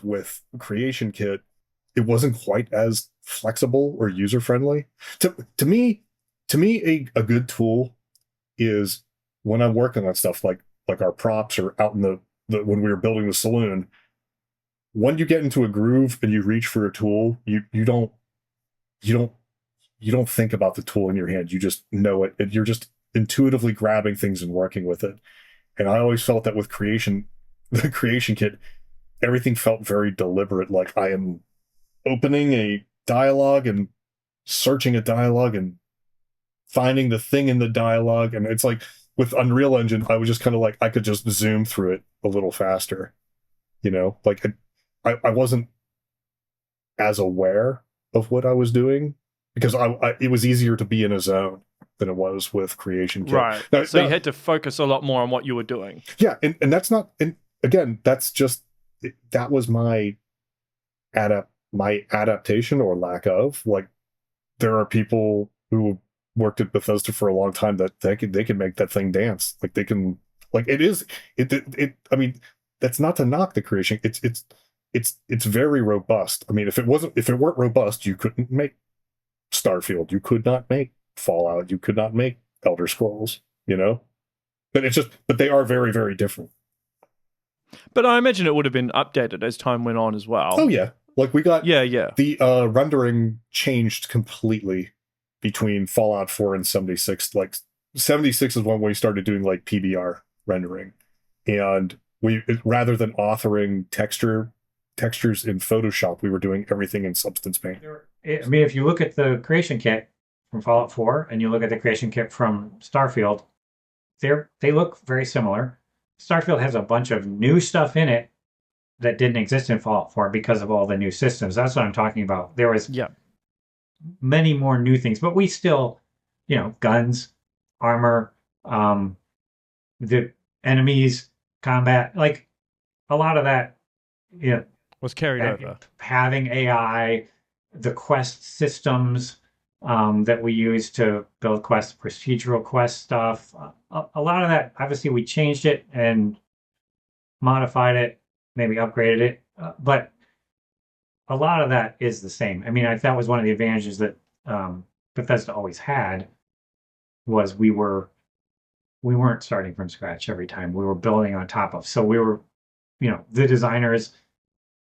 with Creation Kit, it wasn't quite as flexible or user friendly. To me, a good tool is when I'm working on stuff like our props or out in the when we were building the saloon. When you get into a groove and you reach for a tool, you don't you don't think about the tool in your hand. You just know it. You're just intuitively grabbing things and working with it. And I always felt that with the Creation Kit, everything felt very deliberate. Like I am opening a dialogue and searching a dialogue and finding the thing in the dialogue. And it's like with Unreal Engine, I was just kind of like, I could just zoom through it a little faster, like I wasn't as aware of what I was doing because it was easier to be in a zone than it was with Creation Kit. Right. So you had to focus a lot more on what you were doing. Yeah. And that's not, and again, that's just, that was my adaptation or lack of. Like, there are people who worked at Bethesda for a long time that they can make that thing dance. Like they can, like I mean, that's not to knock the Creation. It's very robust. I mean, if it weren't robust, you couldn't make Starfield. You could not make Fallout. You could not make Elder Scrolls, but they are very, very different. But I imagine it would have been updated as time went on as well. Oh yeah. Like we got yeah. The rendering changed completely between Fallout 4 and 76. Like 76 is when we started doing like PBR rendering. And rather than authoring textures in Photoshop, we were doing everything in Substance Paint. I mean, if you look at the Creation Kit from Fallout 4 and you look at the Creation Kit from Starfield, they look very similar. Starfield has a bunch of new stuff in it that didn't exist in Fallout 4 because of all the new systems. That's what I'm talking about. There was many more new things, but we still, guns, armor, the enemies, combat, like a lot of that, was carried over. Having AI, the quest systems that we use to build quests, procedural quest stuff. A lot of that, obviously, we changed it and modified it, maybe upgraded it, but a lot of that is the same. I mean, that was one of the advantages that Bethesda always had, was we weren't starting from scratch every time. We were building on top of. So we were, the designers,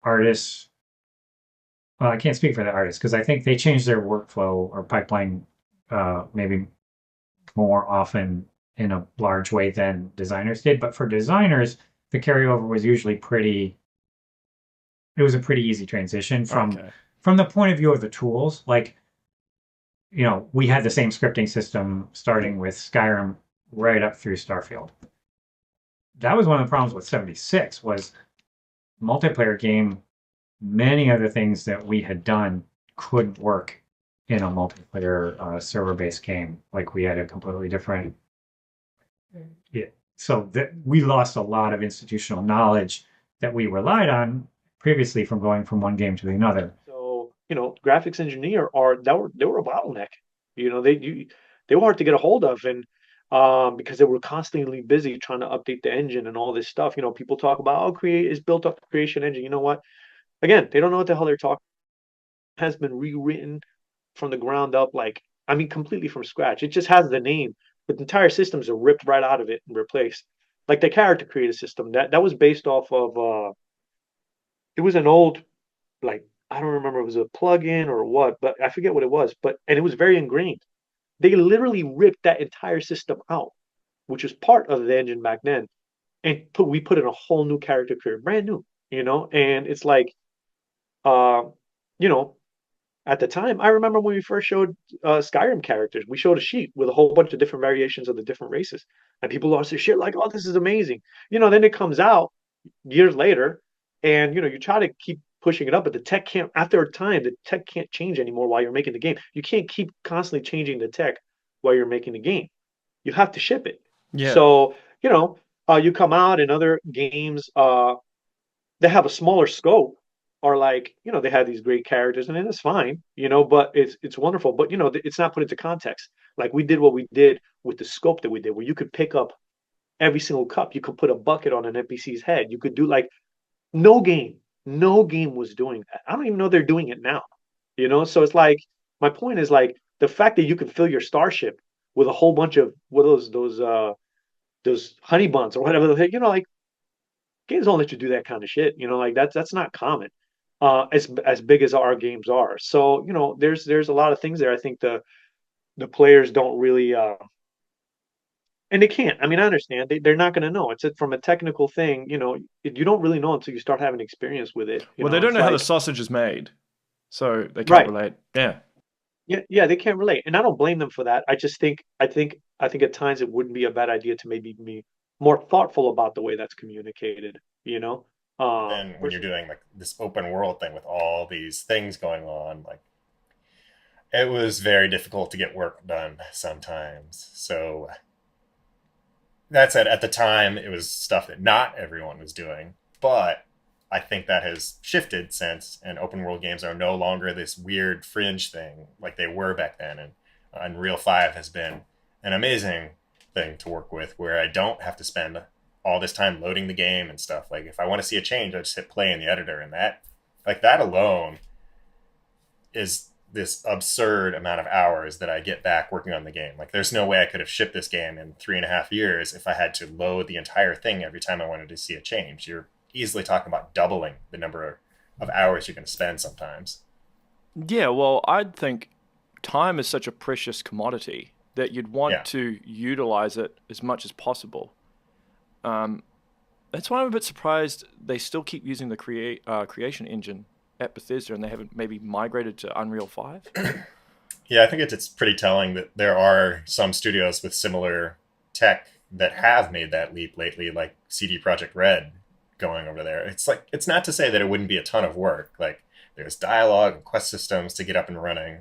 artists. Well, I can't speak for the artists because I think they changed their workflow or pipeline maybe more often in a large way than designers did. But for designers, the carryover was usually it was a pretty easy transition from the point of view of the tools. Like, we had the same scripting system starting with Skyrim right up through Starfield. That was one of the problems with 76 was multiplayer game. Many of the things that we had done couldn't work in a multiplayer server-based game. Like we had a completely different. Yeah. So we lost a lot of institutional knowledge that we relied on previously from going from one game to another. So graphics engineer they were a bottleneck. They were hard to get a hold of, and because they were constantly busy trying to update the engine and all this stuff. People talk about Create is built up the Creation engine. You know what? Again, they don't know what the hell they're talking. It has been rewritten from the ground up, completely from scratch. It just has the name, but the entire systems are ripped right out of it and replaced. Like the character creator system that was based off of. It was an old, I don't remember if it was a plug-in or what, but I forget what it was. And it was very ingrained. They literally ripped that entire system out, which was part of the engine back then, and we put in a whole new character creator, brand new, and it's like, at the time, I remember when we first showed Skyrim characters, we showed a sheet with a whole bunch of different variations of the different races, and people lost their shit like, "Oh, this is amazing!" Then it comes out years later, and you try to keep pushing it up, but the tech can't. After a time, the tech can't change anymore while you're making the game. You can't keep constantly changing the tech while you're making the game. You have to ship it. Yeah. So you come out in other games that have a smaller scope, or they have these great characters, and it's fine, but it's wonderful, but it's not put into context. Like we did what we did with the scope that we did, where you could pick up every single cup, you could put a bucket on an NPC's head, you could do no game No game was doing that. I don't even know they're doing it now. You know, so it's like my point is like the fact that you can fill your starship with a whole bunch of what are those honey buns or whatever the heck, you know, like games don't let you do that kind of shit. You know, like that's not common. As big as our games are. So, you know, there's a lot of things there. I think the players don't really and they can't. I mean, I understand they're not going to know. From a technical thing, you know, you don't really know until you start having experience with it. You Well, they know, don't it's know how the like, sausage is made, so they can't right. relate. Yeah. Yeah, they can't relate, and I don't blame them for that. I think at times it wouldn't be a bad idea to maybe be more thoughtful about the way that's communicated. You know, But then when you're doing like this open world thing with all these things going on, like it was very difficult to get work done sometimes. So that said, at the time, it was stuff that not everyone was doing. But I think that has shifted since, and open world games are no longer this weird fringe thing like they were back then. And Unreal 5 has been an amazing thing to work with where I don't have to spend all this time loading the game and stuff. Like if I want to see a change, I just hit play in the editor, and that alone is this absurd amount of hours that I get back working on the game. Like there's no way I could have shipped this game in 3.5 years if I had to load the entire thing every time I wanted to see a change. You're easily talking about doubling the number of hours you're going to spend sometimes. Yeah, well, I'd think time is such a precious commodity that you'd want Yeah. to utilize it as much as possible. Um, that's why I'm a bit surprised they still keep using the creation engine at Bethesda and they haven't maybe migrated to Unreal 5. Yeah, I think it's pretty telling that there are some studios with similar tech that have made that leap lately, like CD Projekt Red going over there. It's like it's not to say that it wouldn't be a ton of work. Like there's dialogue and quest systems to get up and running.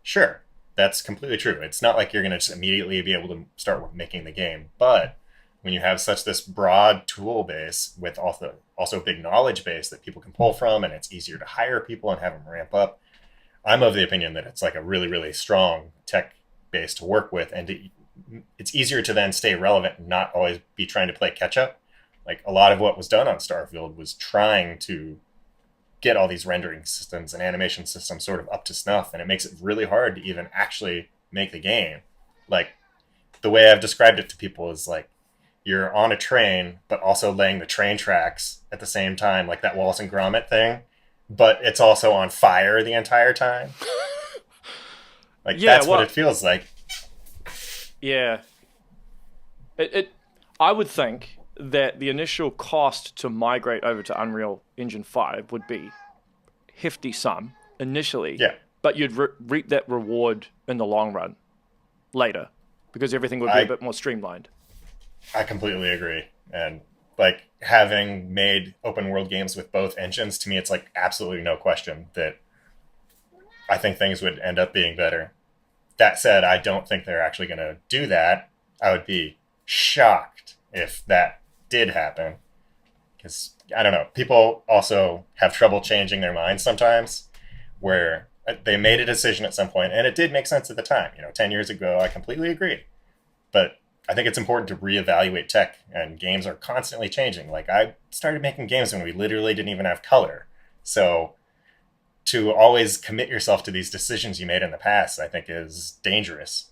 Sure, that's completely true. It's not like you're going to just immediately be able to start making the game, but when you have such this broad tool base with also big knowledge base that people can pull from, and it's easier to hire people and have them ramp up, I'm of the opinion that it's like a really, really strong tech base to work with, and it's easier to then stay relevant and not always be trying to play catch up. Like a lot of what was done on Starfield was trying to get all these rendering systems and animation systems sort of up to snuff, and it makes it really hard to even actually make the game. Like the way I've described it to people is like you're on a train, but also laying the train tracks at the same time, like that Wallace and Gromit thing, but it's also on fire the entire time. Like Yeah, that's what well, it feels like. yeah. I would think that the initial cost to migrate over to Unreal Engine 5 would be hefty sum initially, Yeah, but you'd reap that reward in the long run later because everything would be a bit more streamlined. I completely agree. And like having made open world games with both engines, to me, it's like absolutely no question that I think things would end up being better. That said, I don't think they're actually going to do that. I would be shocked if that did happen. Because, I don't know, people also have trouble changing their minds sometimes, where they made a decision at some point, and it did make sense at the time. 10 years ago, I completely agree. But I think it's important to reevaluate tech, and games are constantly changing. Like, I started making games when we literally didn't even have color. So to always commit yourself to these decisions you made in the past, I think is dangerous.